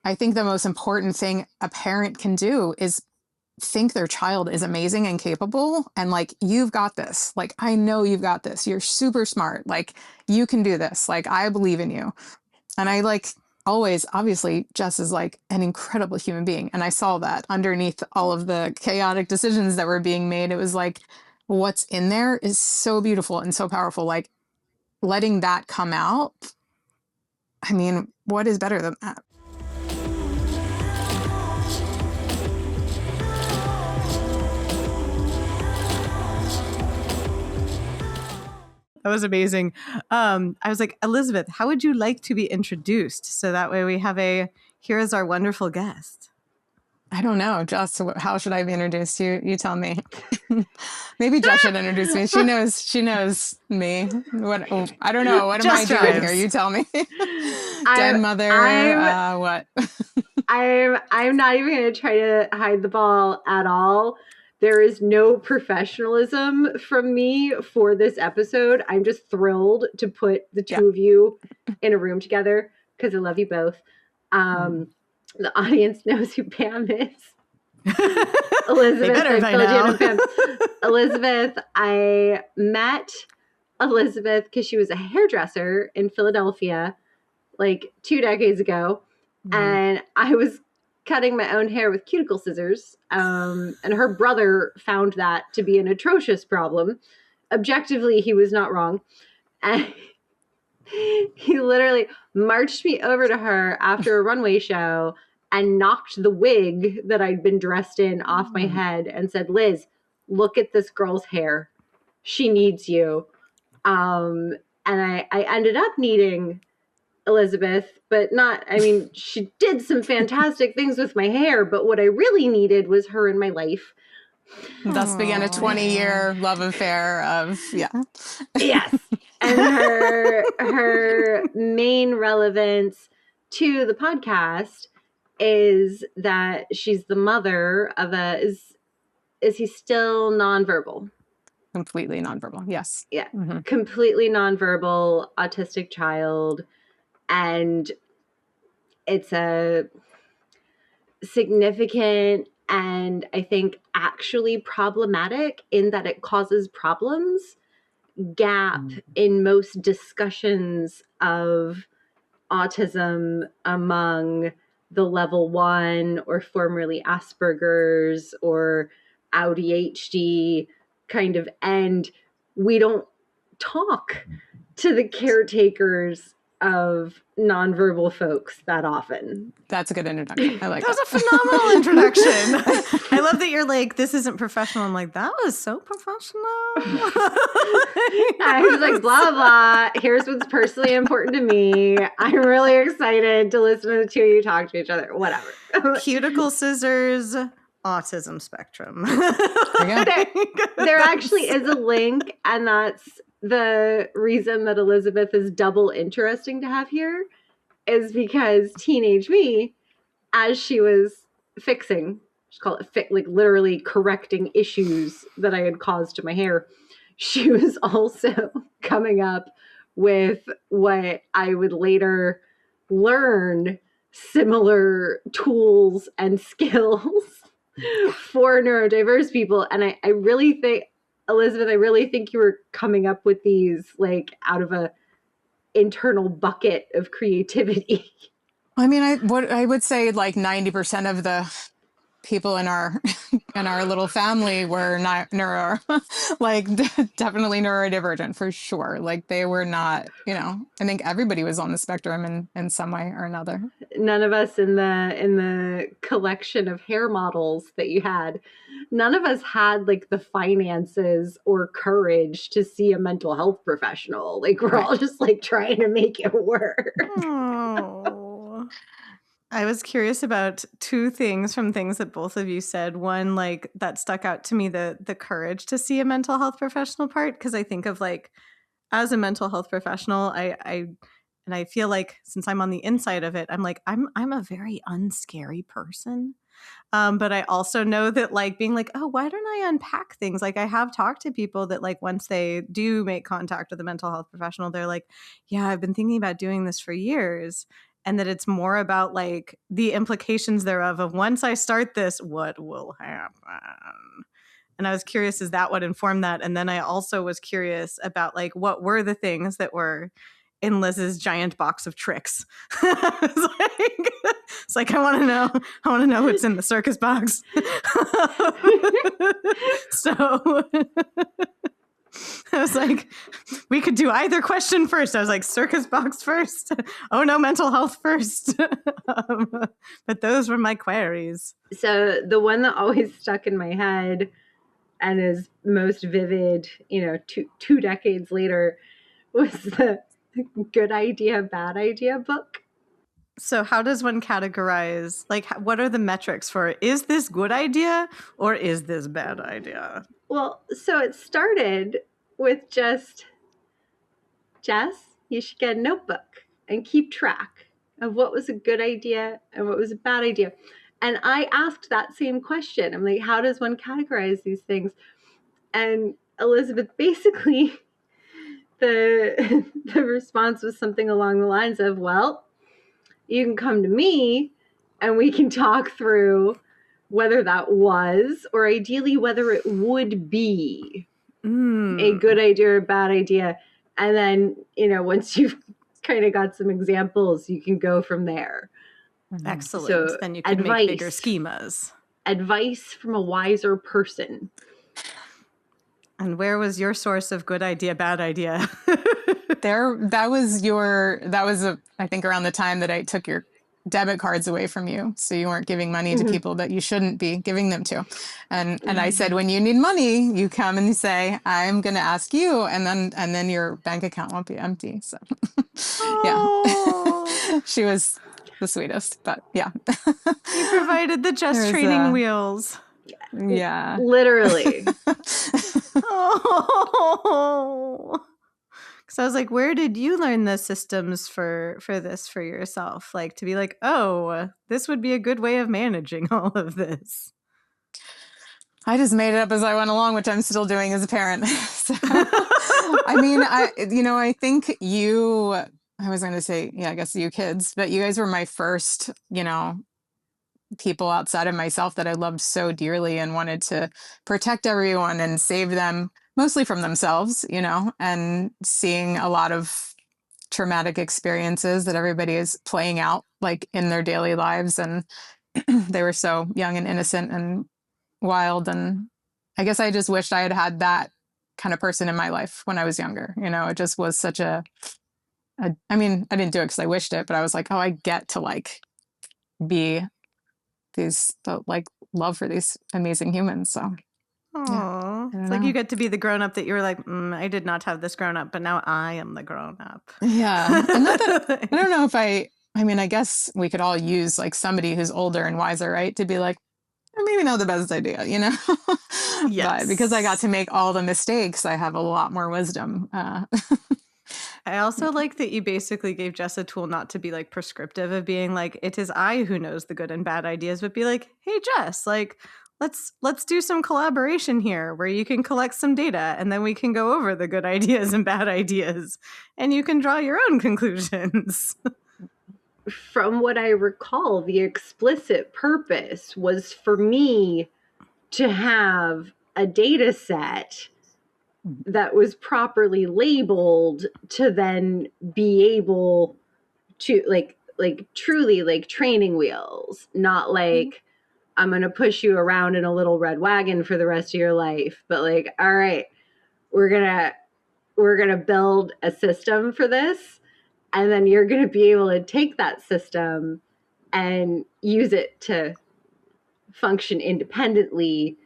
I think the most important thing a parent can do is think their child is amazing and capable, and like, you've got this. Like, I know you've got this. You're super smart. Like, you can do this. Like, I believe in you. And I like always, obviously, Jess is like an incredible human being. And I saw that underneath all of the chaotic decisions that were being made. It was like, what's in there is so beautiful and so powerful. Like, letting that come out. I mean, what is better than that? That was amazing. I was like, Elizabeth, how would you like to be introduced? So that way we have here is our wonderful guest. I don't know, Jess, how should I be introduced? You tell me. Maybe Jess should introduce me. She knows me. What? Oh, I don't know. What am I doing here? You tell me. Den mother. What? I'm not even going to try to hide the ball at all. There is no professionalism from me for this episode. I'm just thrilled to put the two of you in a room together because I love you both. The audience knows who Pam is. Elizabeth, Elizabeth, I met Elizabeth because she was a hairdresser in Philadelphia like 2 decades ago. And I was cutting my own hair with cuticle scissors. And her brother found that to be an atrocious problem. Objectively, he was not wrong. And he literally marched me over to her after a runway show and knocked the wig that I'd been dressed in off my head and said, Liz, look at this girl's hair. She needs you. And I ended up needing Elizabeth, but she did some fantastic things with my hair, but what I really needed was her in my life. Thus began a 20-year love affair of, Yes. And her main relevance to the podcast is that she's the mother of is he still nonverbal? Completely nonverbal, yes. Yeah, completely nonverbal autistic child. And it's a significant and I think actually problematic in that it causes problems gap in most discussions of autism among the level 1 or formerly Asperger's or ADHD kind of end. We don't talk to the caretakers of nonverbal folks that often. That's a good introduction. I like that. That was a phenomenal introduction. I love that you're like, this isn't professional. I'm like, that was so professional. I was like, blah, blah. Here's what's personally important to me. I'm really excited to listen to the two of you talk to each other. Whatever. Cuticle scissors, autism spectrum. There actually is a link, and that's the reason that Elizabeth is double interesting to have here is because teenage me, as she was fixing, just call it like literally correcting issues that I had caused to my hair, she was also coming up with what I would later learn similar tools and skills for neurodiverse people. And I really think, Elizabeth, I really think you were coming up with these like out of a internal bucket of creativity. I mean, I would say like 90% of the people in our little family were not definitely neurodivergent for sure. Like they were not, I think everybody was on the spectrum in some way or another. None of us in the collection of hair models that you had, none of us had like the finances or courage to see a mental health professional. Like we're all just like trying to make it work. Oh. I was curious about two things from things that both of you said. One, like that stuck out to me, the courage to see a mental health professional part, because I think of like as a mental health professional, I feel like since I'm on the inside of it, I'm like I'm a very unscary person. But I also know that like being like, oh, why don't I unpack things? Like I have talked to people that like once they do make contact with a mental health professional, they're like, yeah, I've been thinking about doing this for years. and that it's more about like the implications thereof of once I start this, what will happen? And I was curious, is that what informed that? And then I also was curious about like what were the things that were in Liz's giant box of tricks. It's like I want to know what's in the circus box. So I was like, we could do either question first. I was like, circus box first. Oh no, mental health first. But those were my queries. So the one that always stuck in my head and is most vivid, two decades later, was the Good Idea, Bad Idea book. So how does one categorize, like, what are the metrics for, is this good idea or is this bad idea? Well, so it started with just, Jess, you should get a notebook and keep track of what was a good idea and what was a bad idea. And I asked that same question. I'm like, how does one categorize these things? And Elizabeth, basically, the response was something along the lines of, well, you can come to me and we can talk through whether that was, or ideally whether it would be a good idea or a bad idea. And then, once you've kind of got some examples, you can go from there. Excellent. So then you can make bigger schemas. Advice from a wiser person. And where was your source of good idea, bad idea? That was I think around the time that I took your debit cards away from you. So you weren't giving money to people that you shouldn't be giving them to. And I said, when you need money, you come and you say, I'm going to ask you. And then your bank account won't be empty. So yeah, she was the sweetest, but yeah. You provided the just training wheels. Yeah. Literally. Oh. So I was like, where did you learn the systems for this for yourself? Like to be like, oh, this would be a good way of managing all of this. I just made it up as I went along, which I'm still doing as a parent. So, I mean, I think I was going to say, yeah, I guess you kids, but you guys were my first, people outside of myself that I loved so dearly and wanted to protect everyone and save them, mostly from themselves, and seeing a lot of traumatic experiences that everybody is playing out like in their daily lives. And they were so young and innocent and wild. And I guess I just wished I had had that kind of person in my life when I was younger. It just was such I mean, I didn't do it because I wished it, but I was like, oh, I get to like be love for these amazing humans. So yeah, it's like you get to be the grown up that you're like, I did not have this grown up, but now I am the grown up. Yeah. And not that I don't know if I mean, I guess we could all use like somebody who's older and wiser, right? To be like, maybe not the best idea, Yes. But because I got to make all the mistakes, I have a lot more wisdom. I also like that you basically gave Jess a tool not to be like prescriptive of being like, it is I who knows the good and bad ideas, but be like, hey, Jess, like, let's do some collaboration here where you can collect some data and then we can go over the good ideas and bad ideas and you can draw your own conclusions. From what I recall, the explicit purpose was for me to have a data set that was properly labeled to then be able to like truly like training wheels, not like I'm going to push you around in a little red wagon for the rest of your life, but like, all right, we're going to build a system for this. And then you're going to be able to take that system and use it to function independently,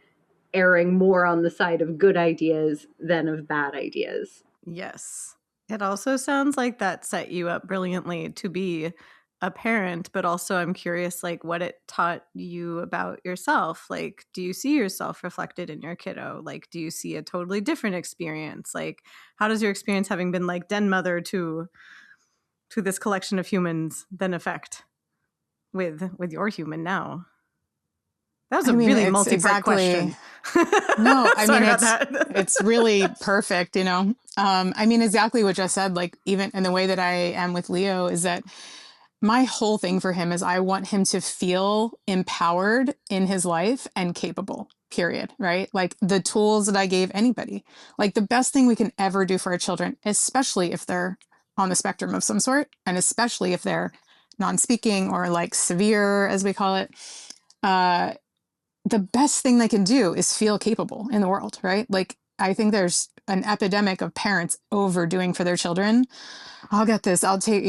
erring more on the side of good ideas than of bad ideas. Yes. It also sounds like that set you up brilliantly to be a parent, but also I'm curious, like, what it taught you about yourself. Like, do you see yourself reflected in your kiddo? Like, do you see a totally different experience? Like, how does your experience having been like den mother to this collection of humans then affect with your human now? That was a really multi-part question. No, I mean, it's really perfect, I mean, exactly what Jess said, like even in the way that I am with Leo is that my whole thing for him is I want him to feel empowered in his life and capable, period, right? Like the tools that I gave anybody, like the best thing we can ever do for our children, especially if they're on the spectrum of some sort, and especially if they're non-speaking or like severe, as we call it, the best thing they can do is feel capable in the world, right? Like I think there's an epidemic of parents overdoing for their children. I'll get this. I'll take,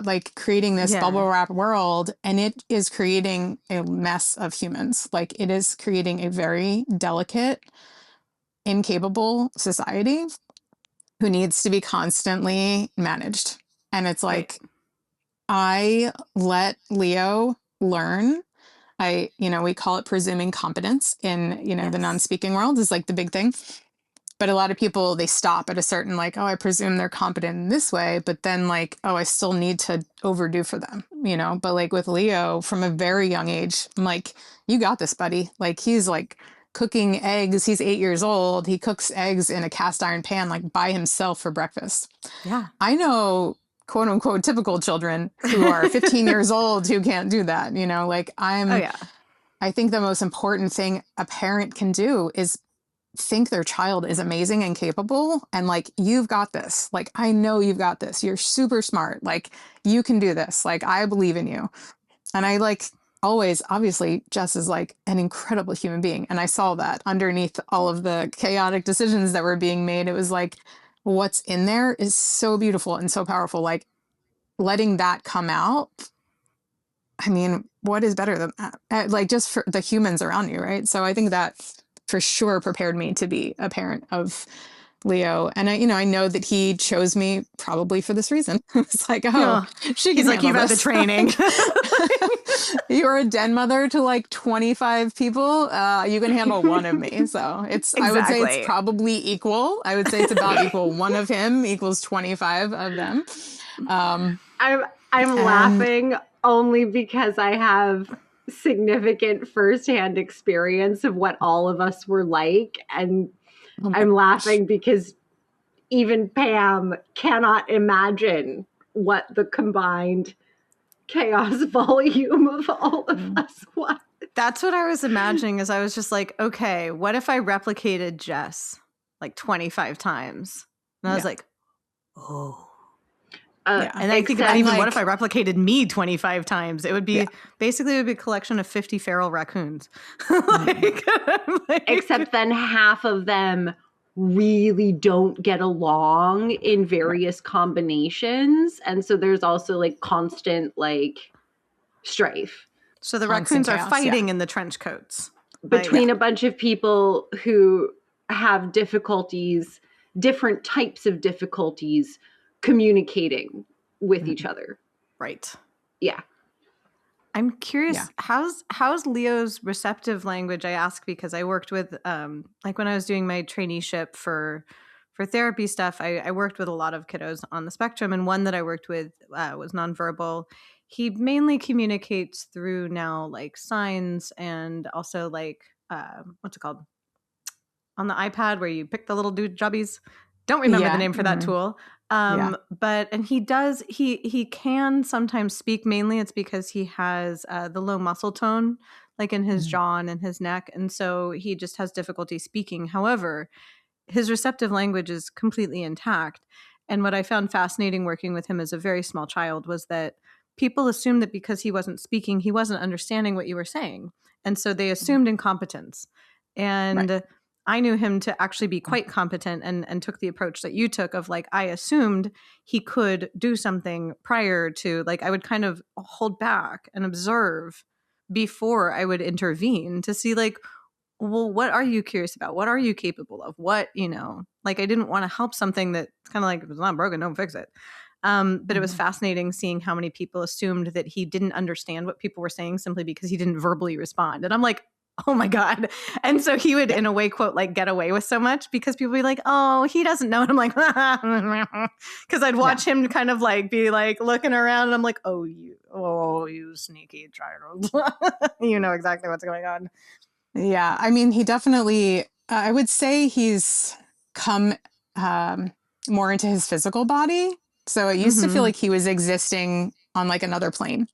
like creating this bubble wrap world. And it is creating a mess of humans. Like it is creating a very delicate, incapable society who needs to be constantly managed. And it's like, I let Leo learn. We call it presuming competence in, the non-speaking world is like the big thing. But a lot of people, they stop at a certain like, oh, I presume they're competent in this way. But then like, oh, I still need to overdo for them, But like with Leo from a very young age, I'm like, you got this, buddy. Like he's like cooking eggs. He's 8 years old. He cooks eggs in a cast iron pan, like by himself for breakfast. Yeah. I know quote unquote typical children who are 15 years old who can't do that. I think the most important thing a parent can do is think their child is amazing and capable and like, you've got this. Like, I know you've got this. You're super smart. Like you can do this. Like, I believe in you. And I like always, obviously, Jess is like an incredible human being. And I saw that underneath all of the chaotic decisions that were being made. It was like, what's in there is so beautiful and so powerful. Like letting that come out. I mean, what is better than that? Like just for the humans around you, right? So I think that for sure prepared me to be a parent of Leo. And I know that he chose me probably for this reason. It's like, he's like, you've had the training. You're a den mother to like 25 people. You can handle one of me. So exactly. I would say it's probably equal. I would say it's about equal. One of him equals 25 of them. I'm laughing only because I have significant firsthand experience of what all of us were like. And I'm laughing because even Pam cannot imagine what the combined chaos volume of all of us was. That's what I was imagining as I was just like, okay, what if I replicated Jess like 25 times? And I was like, oh. And I think about even what if I replicated me 25 times? It would be basically it would be a collection of 50 feral raccoons. Except then half of them really don't get along in various combinations. And so there's also like constant like strife. So the raccoons are fighting in the trench coats. Between a bunch of people who have difficulties, different types of difficulties communicating with each other. Right. Yeah. I'm curious, how's Leo's receptive language? I ask because I worked with, like when I was doing my traineeship for therapy stuff, I worked with a lot of kiddos on the spectrum. And one that I worked with was nonverbal. He mainly communicates through now like signs and also like, what's it called? On the iPad where you pick the little jubbies. Don't remember the name for that tool. But he can sometimes speak. Mainly it's because he has the low muscle tone like in his jaw and in his neck. And so he just has difficulty speaking. However, his receptive language is completely intact. And what I found fascinating working with him as a very small child was that people assumed that because he wasn't speaking, he wasn't understanding what you were saying. And so they assumed incompetence. And I knew him to actually be quite competent and took the approach that you took of like, I assumed he could do something prior to like, I would kind of hold back and observe before I would intervene to see like, well, what are you curious about? What are you capable of? What, like I didn't want to help something that kind of like, if it's not broken, don't fix it. But it was fascinating seeing how many people assumed that he didn't understand what people were saying simply because he didn't verbally respond. And I'm like, oh my God. And so he would, in a way, quote, like get away with so much because people would be like, oh, he doesn't know. And I'm like, because I'd watch him kind of like be like looking around and I'm like, oh, you sneaky child. You know exactly what's going on. Yeah. I mean, he definitely, I would say he's come more into his physical body. So it used to feel like he was existing on like another plane.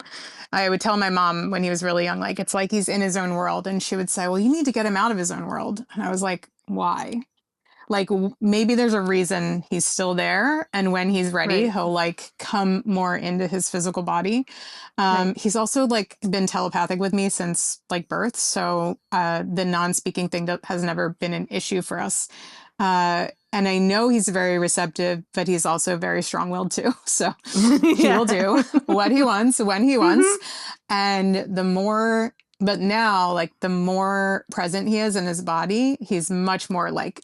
I would tell my mom when he was really young, like, it's like he's in his own world. And she would say, well, you need to get him out of his own world. And I was like, why? Like, maybe there's a reason he's still there. And when he's ready, Right. he'll like come more into his physical body. Right. He's also like been telepathic with me since like birth. So the non-speaking thing has never been an issue for us. And I know he's very receptive, but he's also very strong-willed too. So he will do what he wants when he wants. And but now, like, the more present he is in his body, he's much more like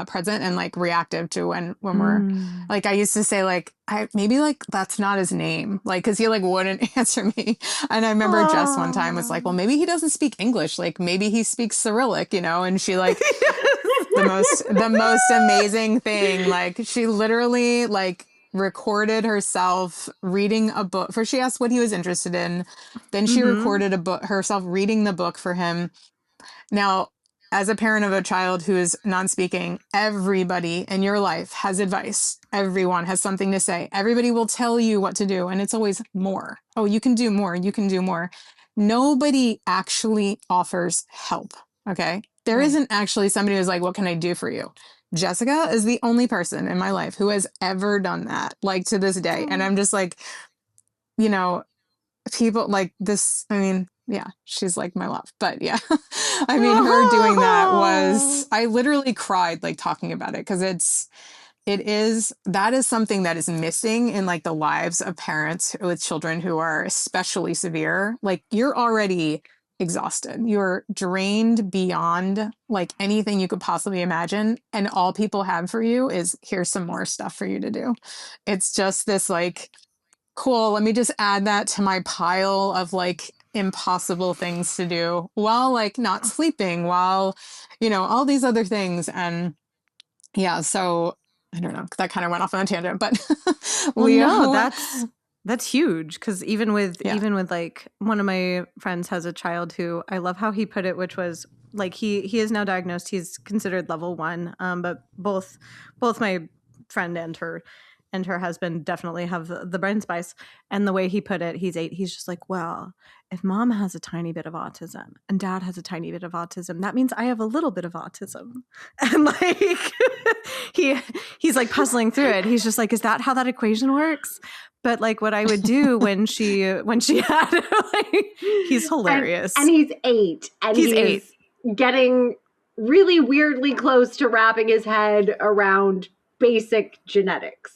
present and like reactive to when we're like, I used to say like, maybe like that's not his name, like, because he like wouldn't answer me. And I remember Jess one time was like, well, maybe he doesn't speak English, like maybe he speaks Cyrillic, you know. And she like the most amazing thing, like she literally like recorded herself reading a book. First she asked what he was interested in, then she recorded a book herself reading the book for him. Now, as a parent of a child who is non-speaking, everybody in your life has advice. Everyone has something to say. Everybody will tell you what to do. And it's always more. Oh, you can do more. You can do more. Nobody actually offers help. Okay. There isn't actually somebody who's like, what can I do for you? Jessica is the only person in my life who has ever done that, like to this day. And I'm just like, you know, people like this. I mean, yeah, she's like my love. But yeah, I mean, her doing that was, I literally cried like talking about it, because that is something that is missing in like the lives of parents with children who are especially severe. Like, you're already exhausted. You're drained beyond like anything you could possibly imagine. And all people have for you is, here's some more stuff for you to do. It's just this like, cool, let me just add that to my pile of like impossible things to do while like not sleeping, while, you know, all these other things. And yeah, so I don't know, that kind of went off on a tangent, but Well, Leo. no, that's huge, because even with like, one of my friends has a child who, I love how he put it, which was like, he is now diagnosed, he's considered level 1, but both my friend and her husband definitely have the brain spice. And the way he put it, he's 8, he's just like, well, if mom has a tiny bit of autism and dad has a tiny bit of autism, that means I have a little bit of autism. And like he's like puzzling through it. He's just like, is that how that equation works? But like, what I would do when she had like, he's hilarious. And he's 8. And he's 8. Getting really weirdly close to wrapping his head around basic genetics.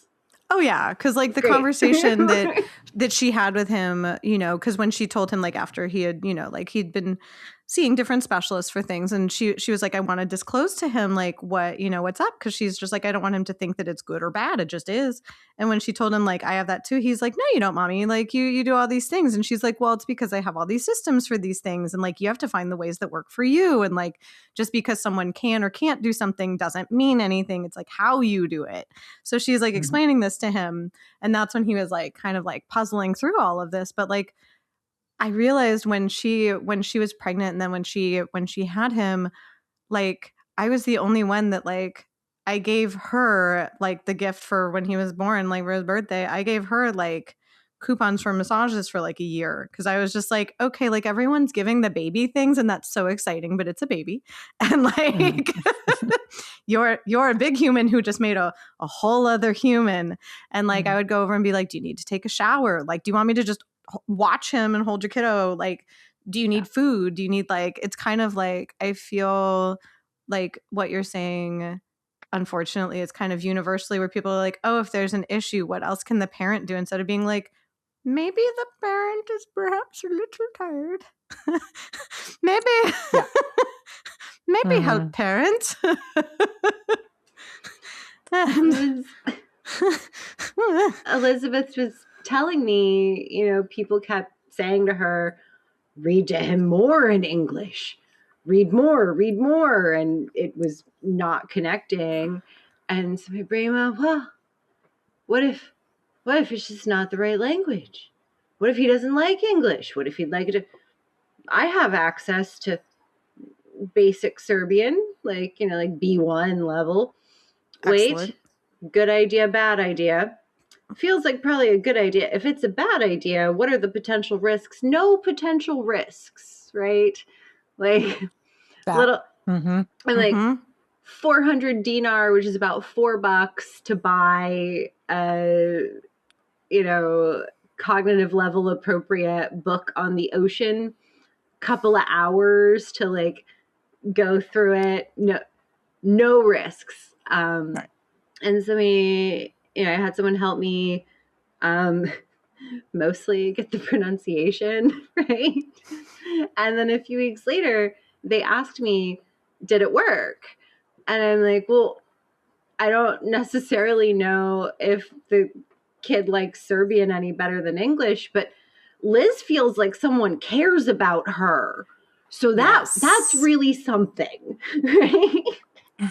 Oh yeah, because like the conversation that she had with him, you know, because when she told him, like, after he had, you know, like he'd been seeing different specialists for things, and she was like, I want to disclose to him like what, you know, what's up, because she's just like, I don't want him to think that it's good or bad, it just is. And when she told him like, I have that too, he's like, no, you don't, mommy, like you do all these things. And she's like, well, it's because I have all these systems for these things, and like you have to find the ways that work for you, and like just because someone can or can't do something doesn't mean anything, it's like how you do it. So she's like explaining this to him, and that's when he was like kind of like puzzling through all of this. But like, I realized when she was pregnant, and then when she had him, like, I was the only one that like, I gave her like the gift for when he was born, like for his birthday, I gave her like coupons for massages for like a year, because I was just like, okay, like everyone's giving the baby things and that's so exciting, but it's a baby. And like you're a big human who just made a whole other human. And like I would go over and be like, do you need to take a shower? Like, do you want me to just watch him and hold your kiddo? Like, do you need food? Do you need, like, it's kind of like, I feel like what you're saying, unfortunately, it's kind of universally where people are like, oh, if there's an issue, what else can the parent do? Instead of being like, maybe the parent is perhaps a little tired. maybe help parent. Elizabeth was telling me, you know, people kept saying to her, read to him more in English, read more. And it was not connecting. And so my brain went, well, what if it's just not the right language? What if he doesn't like English? What if he'd like it to... I have access to basic Serbian, like, you know, like B1 level. Excellent. Wait, good idea, bad idea. feels like probably a good idea. If it's a bad idea, what are the potential risks? No potential risks, right? Like That. little, Mm-hmm. I'm like 400 dinar, which is about $4 to buy a, cognitive level appropriate book on the ocean, couple of hours to like go through it. No risks. Right. And so I had someone help me mostly get the pronunciation right. And then a few weeks later, they asked me, did it work? And I'm like, well, I don't necessarily know if the kid likes Serbian any better than English, but Liz feels like someone cares about her. So that's really something, right?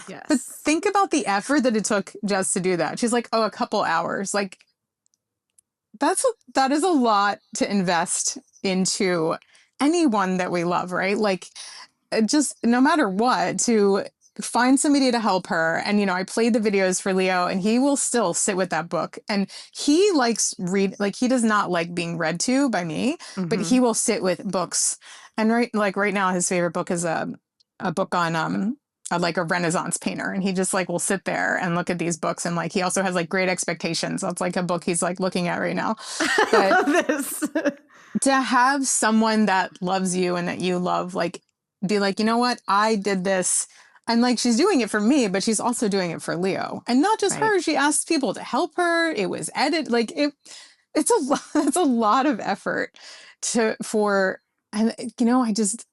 Yes. But think about the effort that it took just to do that. She's like, oh, a couple hours. Like, that is a lot to invest into anyone that we love, right? Like, just no matter what, to find somebody to help her. And, I played the videos for Leo, and he will still sit with that book. And he likes he does not like being read to by me, but he will sit with books. And right now, his favorite book is a book on like a Renaissance painter, and he just like will sit there and look at these books, and like he also has like Great Expectations. That's like a book he's like looking at right now. But I love this. to have someone that loves you and that you love, like, be like, you know what, I did this. And like, she's doing it for me, but she's also doing it for Leo. And not just her, she asked people to help her. It was edited. Like it's a lot of effort and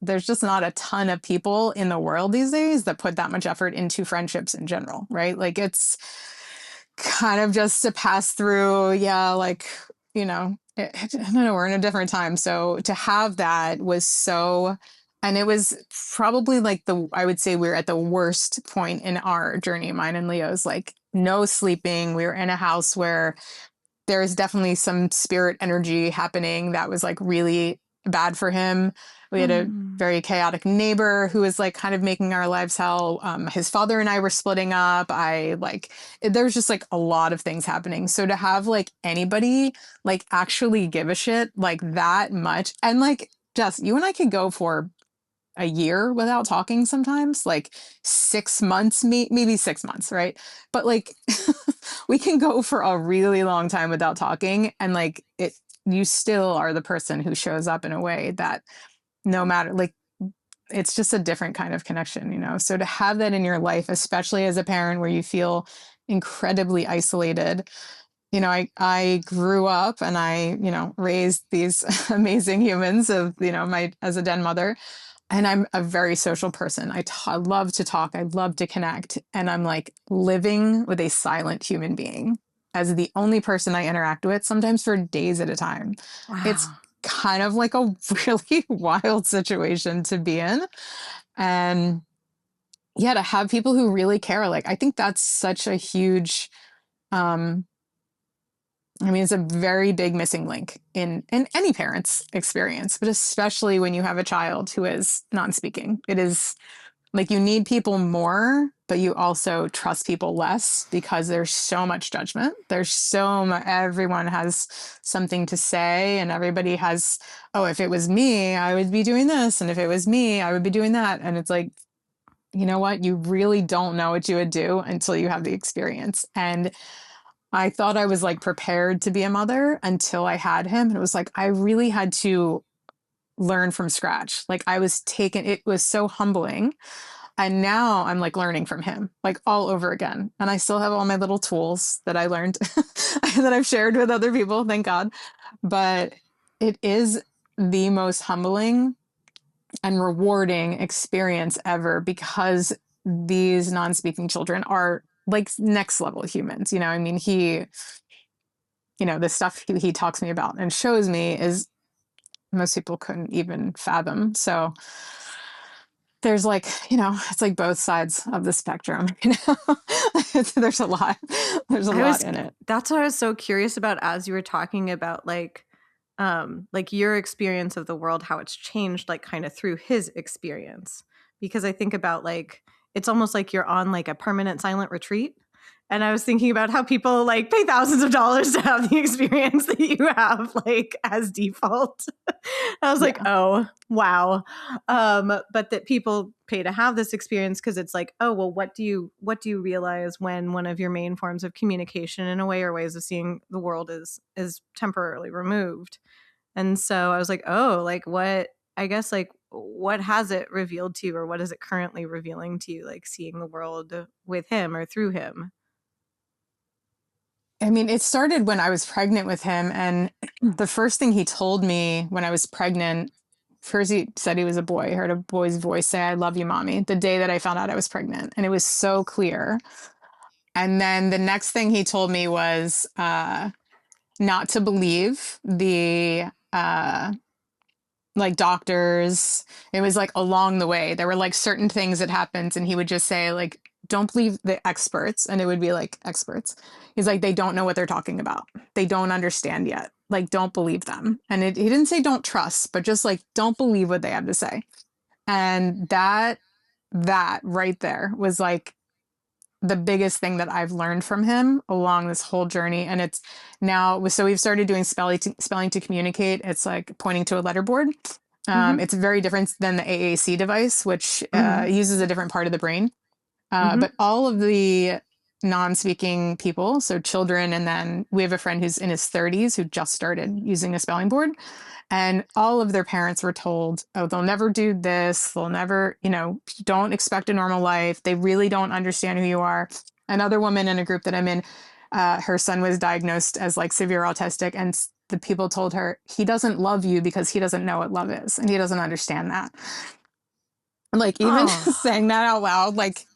there's just not a ton of people in the world these days that put that much effort into friendships in general, right? Like, it's kind of just to pass through. Yeah. Like, I don't know, we're in a different time. So to have that was and it was probably like I would say we're at the worst point in our journey, mine and Leo's, like no sleeping. We were in a house where there is definitely some spirit energy happening that was like really bad for him. We had a very chaotic neighbor who was like kind of making our lives hell. His father and I were splitting up. There's just like a lot of things happening. So to have like anybody like actually give a shit like that much, and like, Jess, you and I could go for a year without talking sometimes, like 6 months, maybe 6 months, right? But like we can go for a really long time without talking, and like you still are the person who shows up in a way that no matter, like, it's just a different kind of connection. So to have that in your life, especially as a parent where you feel incredibly isolated. I grew up and I raised these amazing humans as a den mother. And I'm a very social person. I love to talk. I love to connect. And I'm like living with a silent human being as the only person I interact with, sometimes for days at a time. Wow. It's kind of like a really wild situation to be in. And yeah, to have people who really care. Like, I think that's such a huge, it's a very big missing link in any parent's experience, but especially when you have a child who is non-speaking. It is like you need people more, but you also trust people less because there's so much judgment. There's so much, everyone has something to say, and everybody has, oh, if it was me, I would be doing this. And if it was me, I would be doing that. And it's like, you know what? You really don't know what you would do until you have the experience. And I thought I was like prepared to be a mother until I had him. And it was like, I really had to learn from scratch. Like it was so humbling. And now I'm like learning from him, like all over again. And I still have all my little tools that I learned that I've shared with other people, thank God. But it is the most humbling and rewarding experience ever, because these non-speaking children are like next level humans. The stuff he talks to me about and shows me is most people couldn't even fathom. So there's like, it's like both sides of the spectrum. There's a lot in it. That's what I was so curious about as you were talking about like your experience of the world, how it's changed like kind of through his experience. Because I think about like, it's almost like you're on like a permanent silent retreat. And I was thinking about how people like pay thousands of dollars to have the experience that you have, like as default. I was like, oh, wow. But that people pay to have this experience because it's like, oh, well, what do you realize when one of your main forms of communication in a way or ways of seeing the world is temporarily removed? And so I was like, oh, like what, I guess like what has it revealed to you, or what is it currently revealing to you, like seeing the world with him or through him? I mean, it started when I was pregnant with him. And the first thing he told me when I was pregnant, first he said he was a boy. I heard a boy's voice say, "I love you, mommy," the day that I found out I was pregnant. And it was so clear. And then the next thing he told me was not to believe the like doctors. It was like along the way, there were like certain things that happened, and he would just say like, "Don't believe the experts." And it would be like, experts. He's like, "They don't know what they're talking about. They don't understand yet. Like, don't believe them." And he didn't say don't trust, but just like, don't believe what they have to say. And that right there was like the biggest thing that I've learned from him along this whole journey. And it's now, so we've started doing spelling to communicate. It's like pointing to a letterboard. It's very different than the AAC device, which uses a different part of the brain. But all of the non-speaking people, so children, and then we have a friend who's in his 30s who just started using a spelling board. And all of their parents were told, oh, they'll never do this. They'll never, don't expect a normal life. They really don't understand who you are. Another woman in a group that I'm in, her son was diagnosed as like severe autistic. And the people told her, he doesn't love you because he doesn't know what love is. And he doesn't understand that. Like even just saying that out loud, like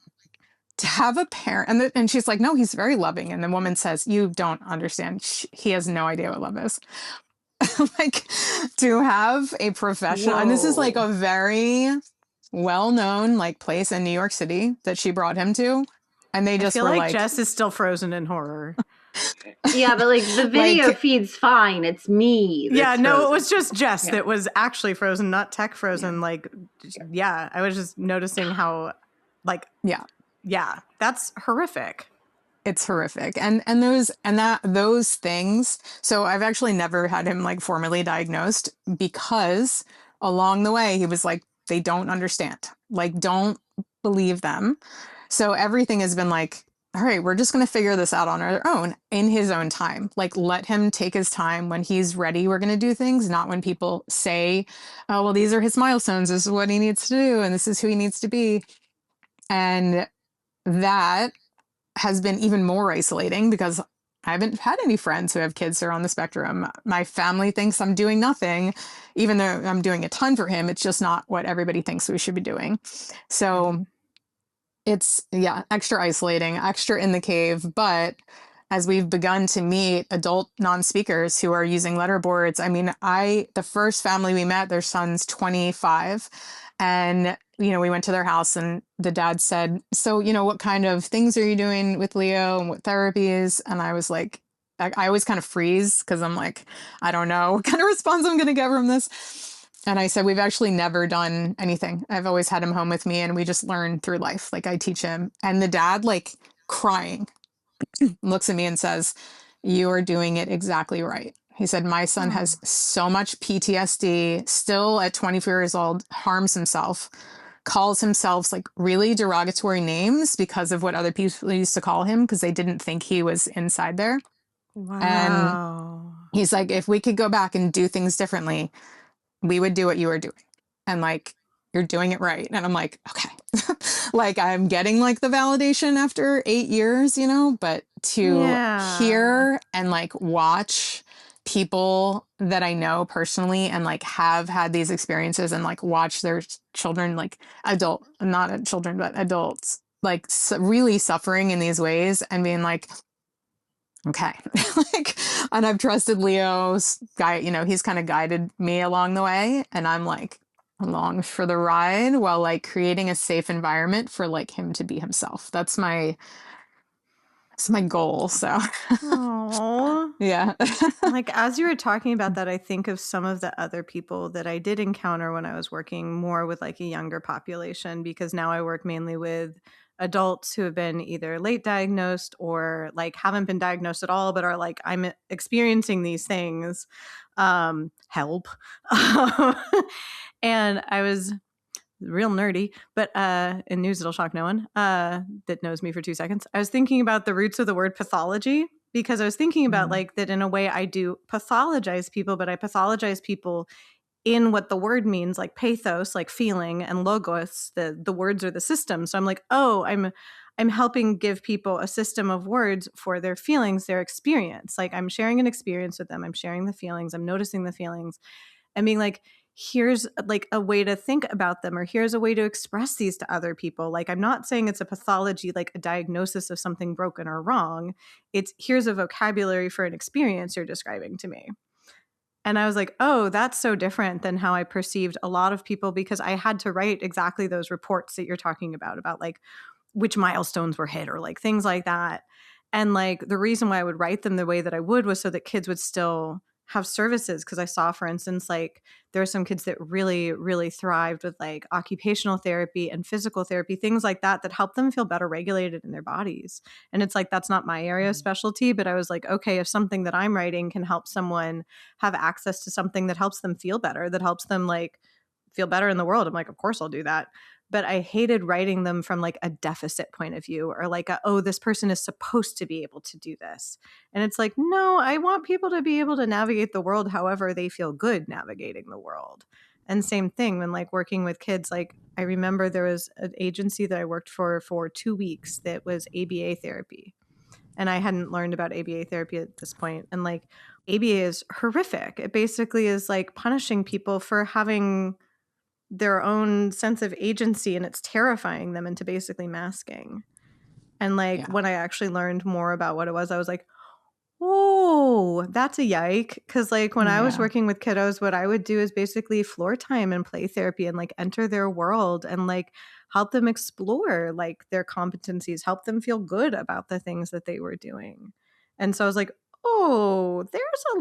to have a parent, and she's like, no, he's very loving. And the woman says, you don't understand. He has no idea what love is. Like to have a professional, and this is like a very well-known like place in New York City that she brought him to, and they just I feel were like Jess is still frozen in horror. Yeah, but like the video like, feed's fine. It's me. Yeah, no, frozen. it was just Jess that was actually frozen, not tech frozen. Like, yeah, I was just noticing how, like, yeah, that's horrific. It's horrific. And those things. So I've actually never had him like formally diagnosed, because along the way he was like, they don't understand, like, don't believe them. So everything has been like, all right, we're just going to figure this out on our own in his own time. Like, let him take his time. When he's ready, we're going to do things, not when people say, oh, well, these are his milestones. This is what he needs to do. And this is who he needs to be. And that has been even more isolating because I haven't had any friends who have kids who are on the spectrum. My family thinks I'm doing nothing, even though I'm doing a ton for him. It's just not what everybody thinks we should be doing. So it's, extra isolating, extra in the cave. But as we've begun to meet adult non-speakers who are using letterboards, I mean, the first family we met, their son's 25. And, we went to their house and the dad said, so, what kind of things are you doing with Leo and what therapies? And I was like, I always kind of freeze because I'm like, I don't know what kind of response I'm going to get from this. And I said, we've actually never done anything. I've always had him home with me and we just learn through life. Like I teach him. And the dad, like crying, looks at me and says, you are doing it exactly right. He said, my son has so much PTSD, still at 24 years old, harms himself, calls himself like really derogatory names because of what other people used to call him because they didn't think he was inside there. Wow. And he's like, if we could go back and do things differently, we would do what you were doing. And like, you're doing it right. And I'm like, okay. Like I'm getting like the validation after 8 years, but to hear and like watch people that I know personally and like have had these experiences and like watch their children, like not children, but adults, like really suffering in these ways and being like, okay. Like, and I've trusted Leo's guy, he's kind of guided me along the way and I'm like along for the ride while like creating a safe environment for like him to be himself. That's my goal. So, yeah. Like as you were talking about that, I think of some of the other people that I did encounter when I was working more with like a younger population, because now I work mainly with adults who have been either late diagnosed or like haven't been diagnosed at all, but are like, I'm experiencing these things. Help. And I was real nerdy, but in news that'll shock no one that knows me for 2 seconds. I was thinking about the roots of the word pathology, because I was thinking about like that in a way I do pathologize people, but I pathologize people in what the word means, like pathos, like feeling, and logos, the words or the system. So I'm like, oh, I'm helping give people a system of words for their feelings, their experience. Like I'm sharing an experience with them. I'm sharing the feelings. I'm noticing the feelings and being like, here's like a way to think about them, or here's a way to express these to other people. Like I'm not saying it's a pathology, like a diagnosis of something broken or wrong. It's here's a vocabulary for an experience you're describing to me. And I was like, oh, that's so different than how I perceived a lot of people, because I had to write exactly those reports that you're talking about like which milestones were hit or like things like that. And like the reason why I would write them the way that I would was so that kids would still have services. Because I saw, for instance, like there are some kids that really, really thrived with like occupational therapy and physical therapy, things like that, that help them feel better regulated in their bodies. And it's like, that's not my area of specialty, but I was like, okay, if something that I'm writing can help someone have access to something that helps them feel better, that helps them like feel better in the world, I'm like, of course I'll do that. But I hated writing them from like a deficit point of view, or like, oh, this person is supposed to be able to do this. And it's like, no, I want people to be able to navigate the world however they feel good navigating the world. And same thing when like working with kids, like I remember there was an agency that I worked for 2 weeks that was ABA therapy. And I hadn't learned about ABA therapy at this point. And like ABA is horrific. It basically is like punishing people for having their own sense of agency, and it's terrifying them into basically masking. And like when I actually learned more about what it was, I was like, oh, that's a yike. Because like when I was working with kiddos, what I would do is basically floor time and play therapy and like enter their world and like help them explore like their competencies, help them feel good about the things that they were doing. And so I was like, oh, there's a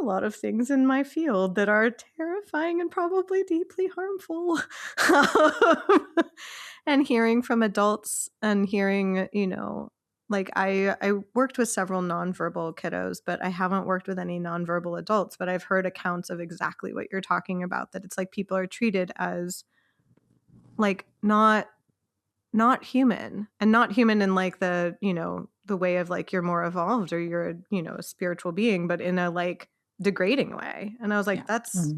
lot of things in my field that are terrifying and probably deeply harmful. And hearing from adults and hearing, like I worked with several nonverbal kiddos, but I haven't worked with any nonverbal adults. But I've heard accounts of exactly what you're talking about, that it's like people are treated as like not human, and not human in like the, the way of like you're more evolved or you're, a spiritual being, but in a like degrading way. And I was like, that's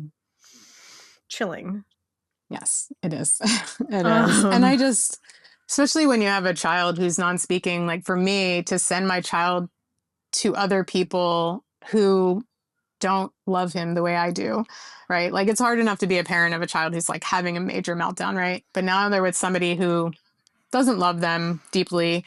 chilling. Yes, it is. It is. And I just, especially when you have a child who's non-speaking, like for me to send my child to other people who don't love him the way I do, right? Like it's hard enough to be a parent of a child who's like having a major meltdown, right? But now they're with somebody who doesn't love them deeply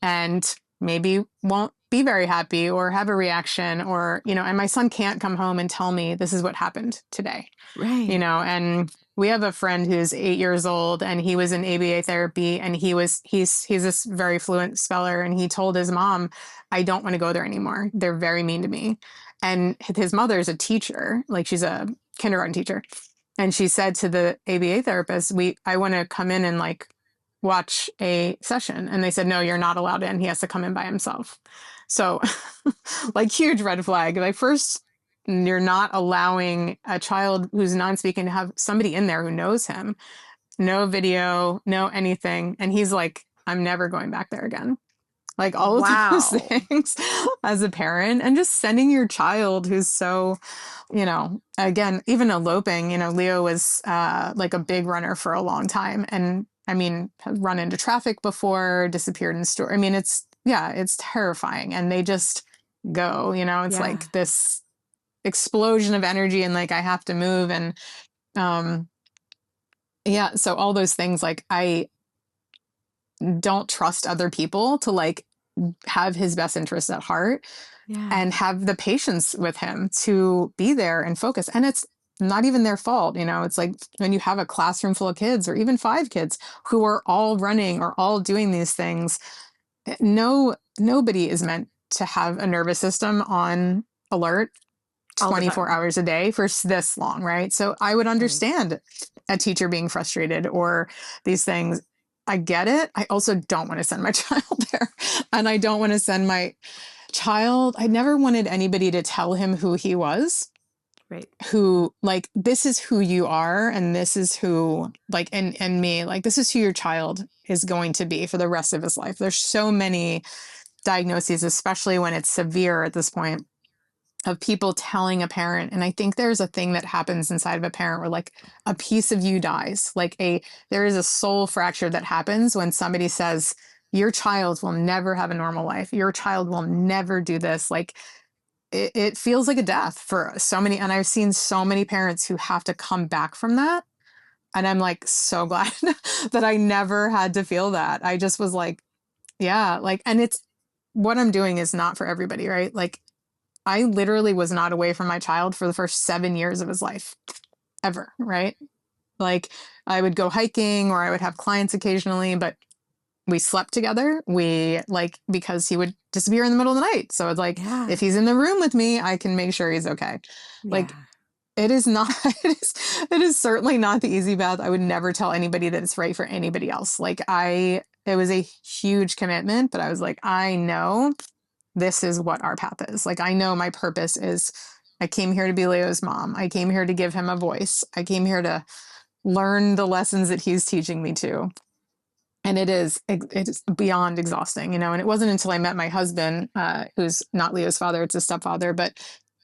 and maybe won't be very happy or have a reaction, or, and my son can't come home and tell me this is what happened today. Right. And we have a friend who's 8 years old, and he was in ABA therapy, and he's this very fluent speller, and he told his mom, I don't want to go there anymore. They're very mean to me. And his mother is a teacher, like she's a kindergarten teacher. And she said to the ABA therapist, I want to come in and like watch a session. And they said, no, you're not allowed in. He has to come in by himself. So like huge red flag. Like first, you're not allowing a child who's non-speaking to have somebody in there who knows him, no video, no anything. And he's like, I'm never going back there again. Like all of those things as a parent, and just sending your child who's so, again, even eloping, Leo was like a big runner for a long time. And I mean, run into traffic before, disappeared in store. I mean, it's terrifying. And they just go, it's like this explosion of energy, and like I have to move. And so all those things, like I don't trust other people to like have his best interests at heart and have the patience with him to be there and focus. And it's not even their fault. It's like when you have a classroom full of kids, or even 5 kids who are all running or all doing these things, nobody is meant to have a nervous system on alert 24 hours a day for this long, right? So I would understand a teacher being frustrated or these things. I get it. I also don't want to send my child there. And I don't want to send my child. I never wanted anybody to tell him who he was. Right. Who, like, this is who you are, and this is who, like, and me, like, this is who your child is going to be for the rest of his life. There's so many diagnoses, especially when it's severe at this point, of people telling a parent. And I think there's a thing that happens inside of a parent where, like, a piece of you dies. Like, there is a soul fracture that happens when somebody says, your child will never have a normal life. Your child will never do this. Like, it feels like a death for so many. And I've seen so many parents who have to come back from that. And I'm like, so glad that I never had to feel that. I just was like, yeah, like, and it's, what I'm doing is not for everybody, right? Like, I literally was not away from my child for the first 7 years of his life, ever, right? Like, I would go hiking or I would have clients occasionally, but we slept together. Because he would disappear in the middle of the night. So it's like, if he's in the room with me, I can make sure he's okay. Like, it is not, it is certainly not the easy path. I would never tell anybody that it's right for anybody else. Like, it was a huge commitment, but I was like, I know this is what our path is. Like, I know my purpose is, I came here to be Leo's mom. I came here to give him a voice. I came here to learn the lessons that he's teaching me to. And it is beyond exhausting, and it wasn't until I met my husband, who's not Leo's father, it's his stepfather, but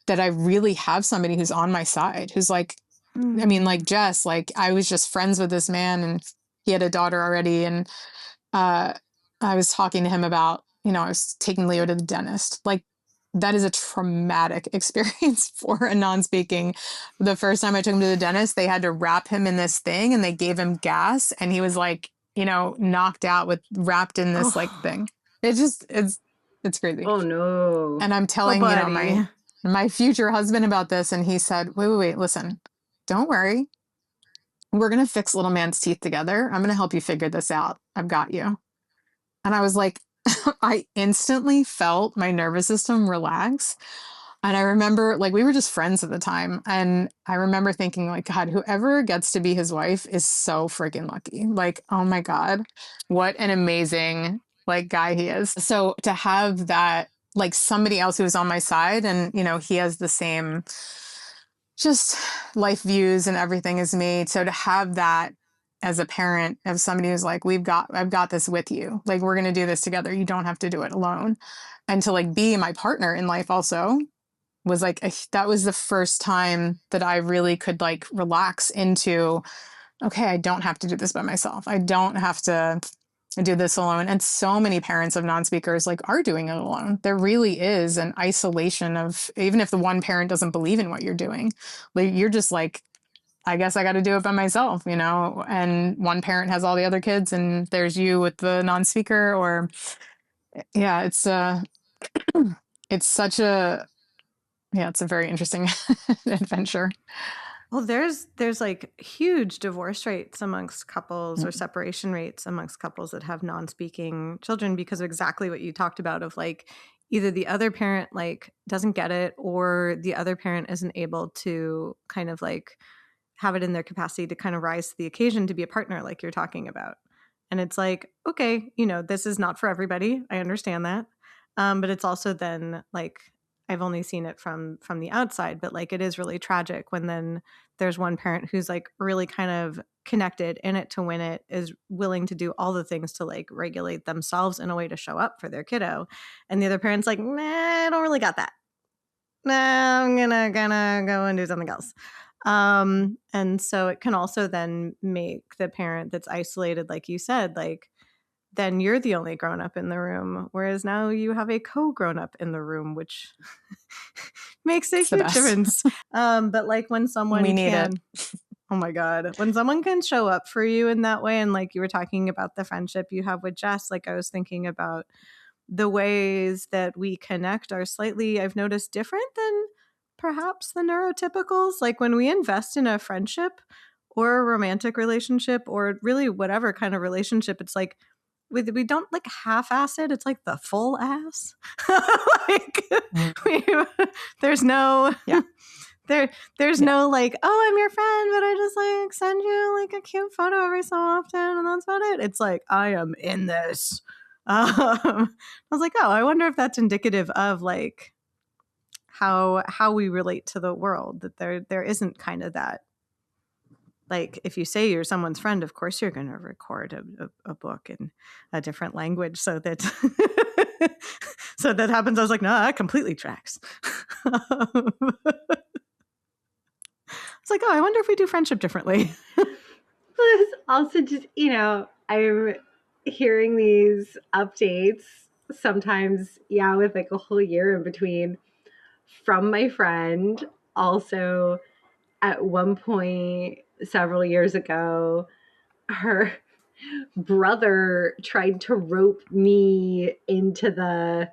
that I really have somebody who's on my side, who's like, I mean, like Jess, like, I was just friends with this man and he had a daughter already. And I was talking to him about, I was taking Leo to the dentist. Like, that is a traumatic experience for a non-speaking. The first time I took him to the dentist, they had to wrap him in this thing and they gave him gas and he was like, knocked out wrapped in this like thing. It's crazy. Oh no. And I'm telling, my future husband about this. And he said, wait, listen, don't worry. We're going to fix little man's teeth together. I'm going to help you figure this out. I've got you. And I was like, I instantly felt my nervous system relax. And I remember, like, we were just friends at the time. And I remember thinking, like, God, whoever gets to be his wife is so freaking lucky. Like, oh my God, what an amazing, like, guy he is. So to have that, like, somebody else who was on my side and, he has the same just life views and everything as me. So to have that as a parent of somebody who's like, I've got this with you. Like, we're going to do this together. You don't have to do it alone. And to, like, be my partner in life also was like, that was the first time that I really could, like, relax into, okay, I don't have to do this by myself. I don't have to do this alone. And so many parents of non-speakers, like, are doing it alone. There really is an isolation of, even if the one parent doesn't believe in what you're doing, like, you're just like, I guess I got to do it by myself, and one parent has all the other kids and there's you with the non-speaker, or it's such a, it's a very interesting adventure. Well, there's like huge divorce rates amongst couples or separation rates amongst couples that have non-speaking children because of exactly what you talked about, of like, either the other parent, like, doesn't get it, or the other parent isn't able to kind of, like, have it in their capacity to kind of rise to the occasion to be a partner, like you're talking about. And it's like, okay, this is not for everybody. I understand that. But it's also then, like, I've only seen it from the outside, but, like, it is really tragic when then there's one parent who's, like, really kind of connected, in it to win it, is willing to do all the things to, like, regulate themselves in a way to show up for their kiddo. And the other parent's like, nah, I don't really got that. Nah, I'm gonna go and do something else. And so it can also then make the parent that's isolated, like you said, like, then you're the only grown up in the room, whereas now you have a co-grown up in the room, which makes a huge difference. But, like, when someone oh my God, when someone can show up for you in that way, and, like, you were talking about the friendship you have with Jess, like, I was thinking about the ways that we connect are slightly, I've noticed, different than perhaps the neurotypicals. Like, when we invest in a friendship or a romantic relationship, or really whatever kind of relationship, it's like, we don't, like, half-ass it. It's like the full ass. Like, there's no There's no like, oh, I'm your friend, but I just like send you like a cute photo every so often, and that's about it. It's like, I am in this. I was like, oh, I wonder if that's indicative of like how we relate to the world, that there isn't kind of that, like, if you say you're someone's friend, of course you're going to record a book in a different language so that so that happens. I was like, no, that completely tracks. It's like, oh, I wonder if we do friendship differently. It's also just, I'm hearing these updates sometimes, with like a whole year in between, from my friend. Also, at one point several years ago, her brother tried to rope me into the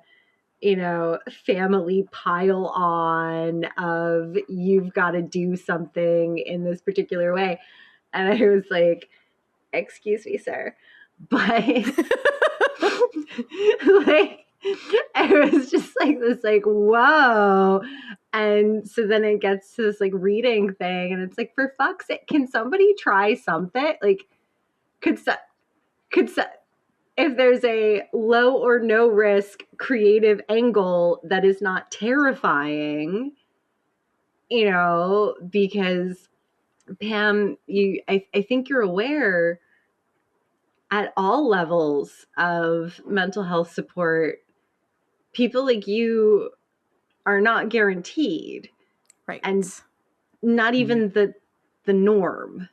family pile on of, you've got to do something in this particular way. And I was like, excuse me, sir, but like, it was just like this, like, whoa. And so then it gets to this like reading thing, and it's like, for fuck's sake, can somebody try something? Like, could if there's a low or no risk creative angle that is not terrifying, because Pam, I think you're aware, at all levels of mental health support, people like you are not guaranteed. Right. And not even the norm.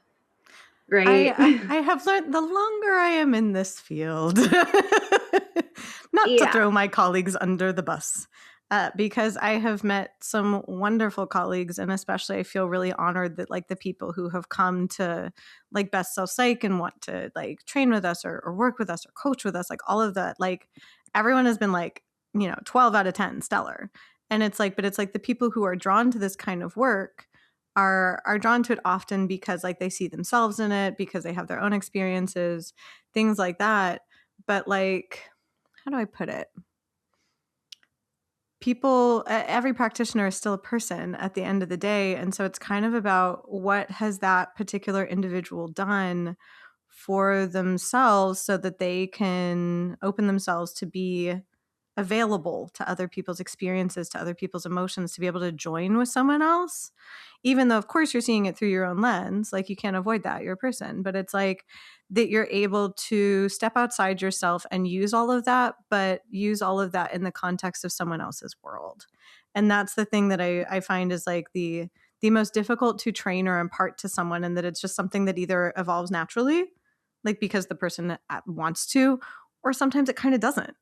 Right. I have learned, the longer I am in this field, not to throw my colleagues under the bus, because I have met some wonderful colleagues, and especially I feel really honored that like the people who have come to like Best Self Psych and want to like train with us or work with us or coach with us, like all of that, like everyone has been like, 12 out of 10 stellar. And it's like, but it's like the people who are drawn to this kind of work are drawn to it often because like they see themselves in it, because they have their own experiences, things like that. But like, how do I put it? People, every practitioner is still a person at the end of the day. And so it's kind of about what has that particular individual done for themselves so that they can open themselves to be available to other people's experiences, to other people's emotions, to be able to join with someone else, even though of course you're seeing it through your own lens, like you can't avoid that, you're a person, but it's like that you're able to step outside yourself and use all of that, but use all of that in the context of someone else's world. And that's the thing that I find is like the most difficult to train or impart to someone, and that it's just something that either evolves naturally, like because the person wants to, or sometimes it kind of doesn't.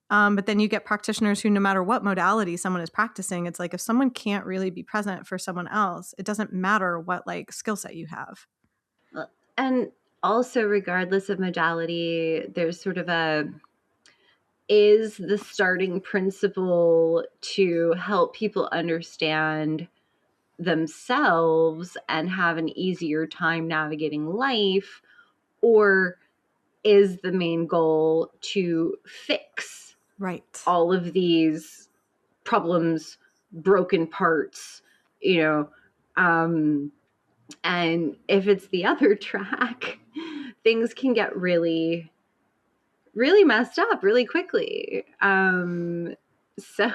But then you get practitioners who, no matter what modality someone is practicing, it's like if someone can't really be present for someone else, it doesn't matter what like skill set you have. And also, regardless of modality, there's sort of is the starting principle to help people understand themselves and have an easier time navigating life, or is the main goal to fix all of these problems, broken parts, and if it's the other track, things can get really, really messed up really quickly. So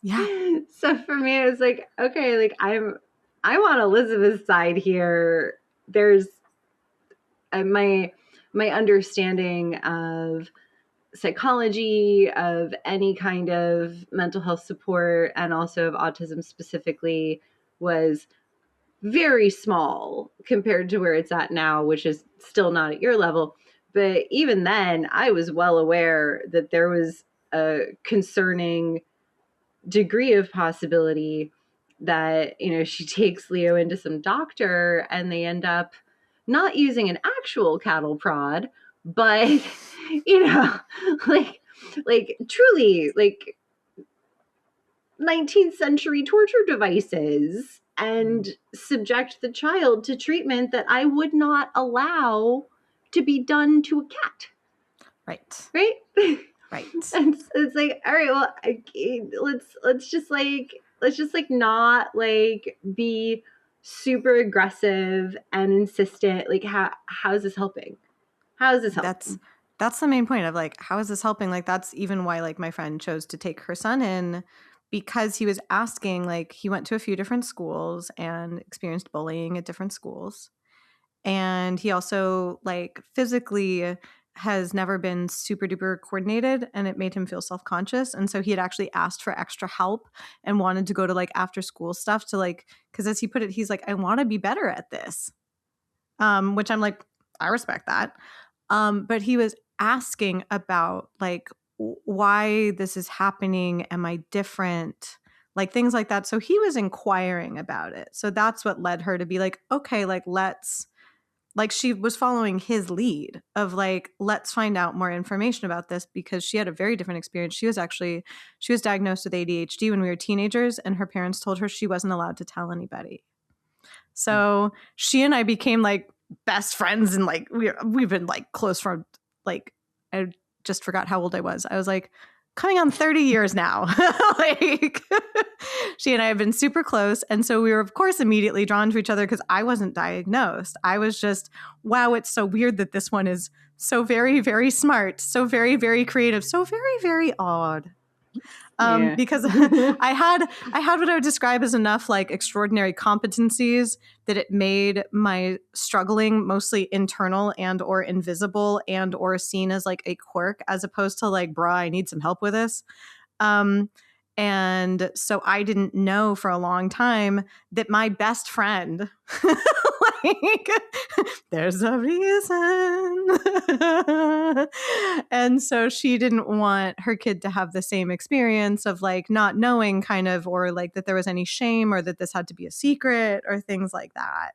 for me, it was like, okay, like I'm on Elizabeth's side here. There's my understanding of psychology, of any kind of mental health support, and also of autism specifically, was very small compared to where it's at now, which is still not at your level. But even then, I was well aware that there was a concerning degree of possibility that, she takes Leo into some doctor and they end up not using an actual cattle prod, but, like truly like 19th century torture devices, and subject the child to treatment that I would not allow to be done to a cat. Right. Right. And it's like, all right, well, let's just like like not like be super aggressive and insistent. Like how is this helping? How is this helping? That's the main point of like, how is this helping? Like, that's even why like my friend chose to take her son in, because he was asking, like, he went to a few different schools and experienced bullying at different schools. And he also like physically has never been super duper coordinated, and it made him feel self-conscious. And so he had actually asked for extra help and wanted to go to like after school stuff to like, because as he put it, he's like, I want to be better at this. Which I'm like, I respect that. But he was asking about like why this is happening. Am I different? Like things like that. So he was inquiring about it. So that's what led her to be like, okay, like let's, like she was following his lead of like, let's find out more information about this, because she had a very different experience. She was diagnosed with ADHD when we were teenagers, and her parents told her she wasn't allowed to tell anybody. So she and I became like best friends, and like we've been like close for like, I just forgot how old I was. I was like coming on 30 years now. Like she and I have been super close. And so we were of course immediately drawn to each other because I wasn't diagnosed. I was just, wow, it's so weird that this one is so very, very smart, so very, very creative, so very, very odd. Because I had what I would describe as enough like extraordinary competencies that it made my struggling mostly internal and or invisible and or seen as like a quirk, as opposed to like, bruh, I need some help with this. And so I didn't know for a long time that my best friend, like, there's a reason. And so she didn't want her kid to have the same experience of like not knowing kind of, or like that there was any shame or that this had to be a secret or things like that.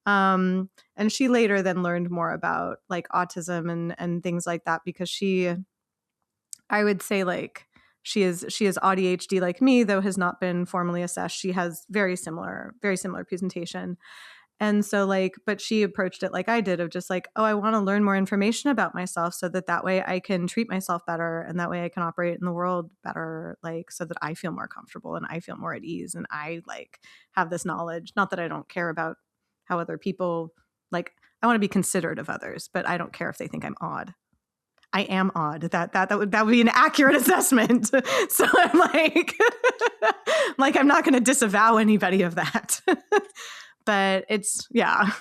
And she later then learned more about like autism and things like that, because I would say like, she is ADHD like me, though has not been formally assessed. She has very similar presentation. And so like, but she approached it like I did, of just like, oh, I want to learn more information about myself so that way I can treat myself better, and that way I can operate in the world better, like so that I feel more comfortable and I feel more at ease, and I like have this knowledge. Not that I don't care about how other people, like I want to be considerate of others, but I don't care if they think I'm odd. I am odd. That would be an accurate assessment. So I'm like, I'm not going to disavow anybody of that. But it's, yeah.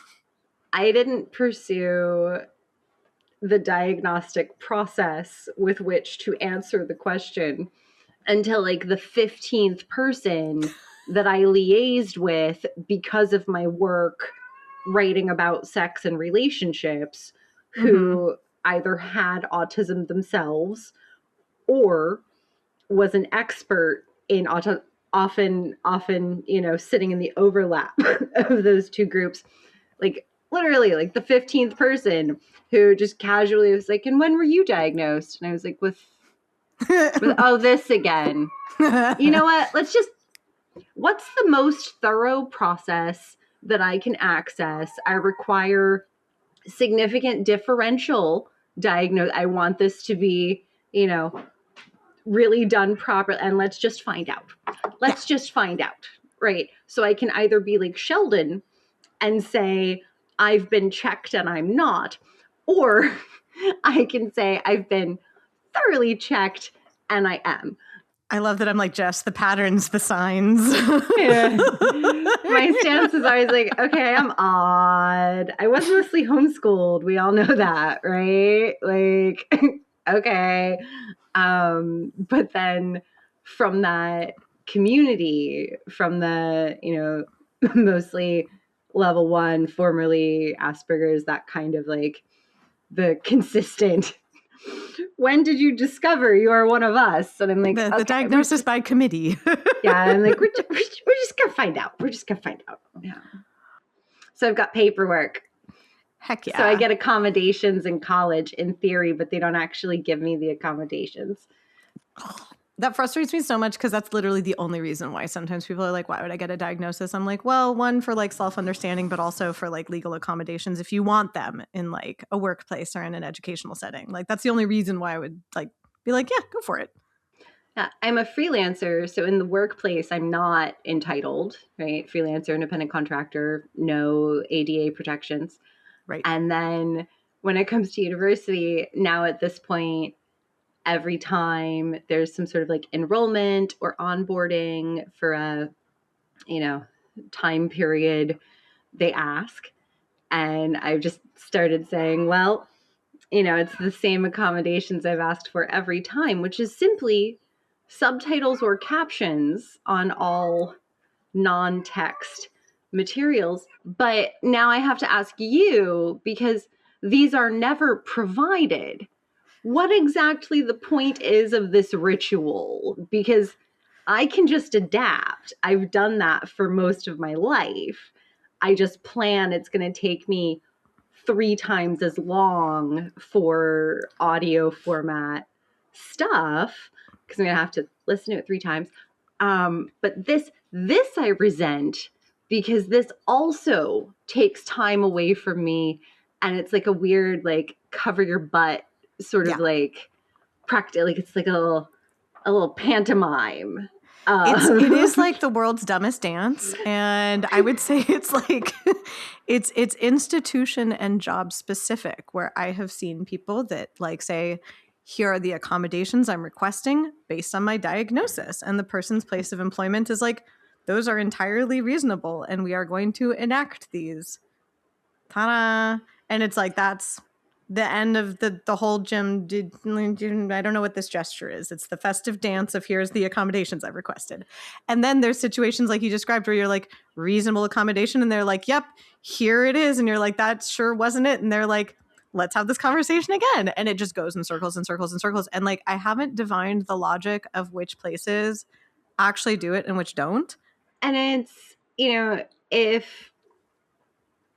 I didn't pursue the diagnostic process with which to answer the question until like the 15th person that I liaised with because of my work writing about sex and relationships, who either had autism themselves or was an expert in autism, often, you know, sitting in the overlap of those two groups. Like literally like the 15th person who just casually was like, and when were you diagnosed? And I was like, with oh, this again. You know what? What's the most thorough process that I can access? I require significant differential diagnose. I want this to be, you know, really done properly, and let's just find out. Just find out, right? So I can either be like Sheldon and say, I've been checked and I'm not, or I can say, I've been thoroughly checked and I am. I love that I'm like, Jess, the patterns, the signs. Yeah. My stance is always like, okay, I'm odd. I was mostly homeschooled. We all know that, right? Like, okay. But then from that community, from the, you know, mostly level 1, formerly Asperger's, that kind of like the consistent, when did you discover you are one of us? And I'm like, the diagnosis by committee. Yeah, I'm like, we're just gonna find out. We're just gonna find out. Yeah. So I've got paperwork. Heck yeah. So I get accommodations in college in theory, but they don't actually give me the accommodations. That frustrates me so much, because that's literally the only reason why sometimes people are like, why would I get a diagnosis? I'm like, well, one, for like self-understanding, but also for like legal accommodations if you want them in like a workplace or in an educational setting. Like that's the only reason why I would like be like, yeah, go for it. I'm a freelancer, so in the workplace, I'm not entitled, right? Freelancer, independent contractor, no ADA protections. Right. And then when it comes to university, now at this point, every time there's some sort of like enrollment or onboarding for a, time period, they ask. And I've just started saying, well, it's the same accommodations I've asked for every time, which is simply subtitles or captions on all non-text materials. But now I have to ask you, because these are never provided, what exactly the point is of this ritual? Because I can just adapt. I've done that for most of my life. I just plan it's going to take me 3 times as long for audio format stuff because I'm going to have to listen to it 3 times. But this I resent because this also takes time away from me, and it's like a weird like cover your butt sort of like practice. Like it's like a little pantomime. It is like the world's dumbest dance, and I would say it's like it's institution and job specific, where I have seen people that like say, here are the accommodations I'm requesting based on my diagnosis, and the person's place of employment is like, those are entirely reasonable and we are going to enact these. Ta-da! And it's like, that's the end of the whole gym. I don't know what this gesture is. It's the festive dance of here's the accommodations I've requested. And then there's situations like you described where you're like, reasonable accommodation. And they're like, yep, here it is. And you're like, that sure wasn't it. And they're like, let's have this conversation again. And it just goes in circles and circles and circles. And like, I haven't divined the logic of which places actually do it and which don't. And it's, if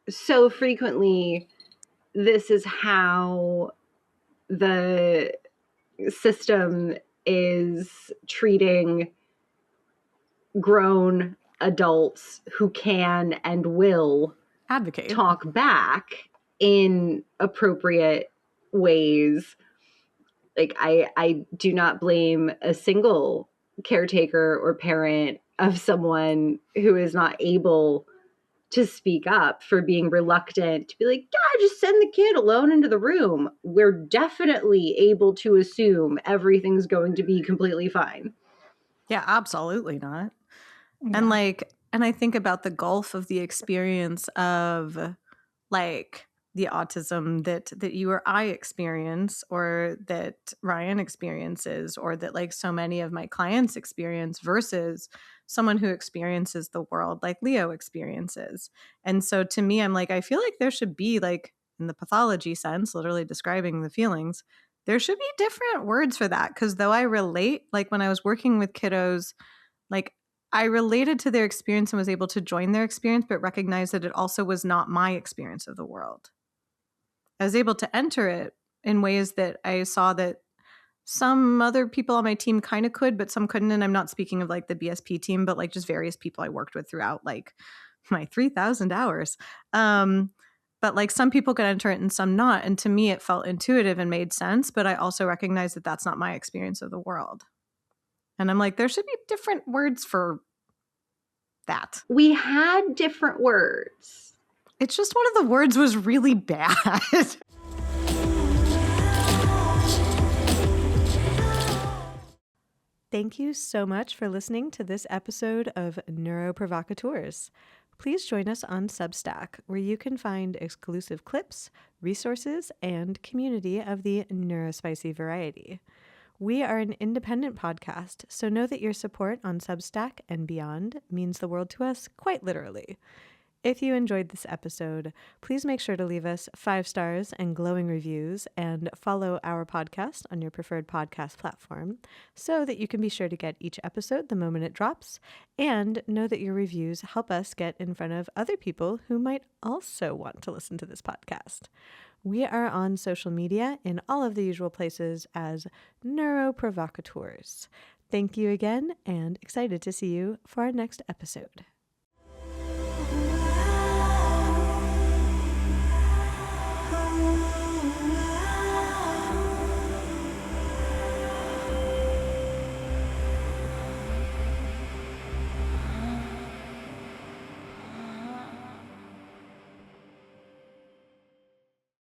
so frequently this is how the system is treating grown adults who can and will advocate, talk back in appropriate ways. Like I do not blame a single caretaker or parent of someone who is not able to speak up for being reluctant to be like, yeah, just send the kid alone into the room. We're definitely able to assume everything's going to be completely fine. Yeah, absolutely not. Yeah. And I think about the gulf of the experience of like the autism that you or I experience, or that Ryan experiences, or that like so many of my clients experience, versus someone who experiences the world like Leo experiences. And so to me, I'm like, I feel like there should be, like, in the pathology sense, literally describing the feelings, there should be different words for that. Because though I relate, like when I was working with kiddos, like I related to their experience and was able to join their experience, but recognized that it also was not my experience of the world. I was able to enter it in ways that I saw that some other people on my team kind of could, but some couldn't. And I'm not speaking of like the BSP team, but like just various people I worked with throughout like my 3,000 hours. But like some people could enter it and some not. And to me, it felt intuitive and made sense. But I also recognized that that's not my experience of the world. And I'm like, there should be different words for that. We had different words. It's just one of the words was really bad. Thank you so much for listening to this episode of Neuroprovocateurs. Please join us on Substack, where you can find exclusive clips, resources, and community of the neurospicy variety. We are an independent podcast, so know that your support on Substack and beyond means the world to us, quite literally. If you enjoyed this episode, please make sure to leave us 5 stars and glowing reviews, and follow our podcast on your preferred podcast platform so that you can be sure to get each episode the moment it drops, and know that your reviews help us get in front of other people who might also want to listen to this podcast. We are on social media in all of the usual places as Neuroprovocateurs. Thank you again, and excited to see you for our next episode.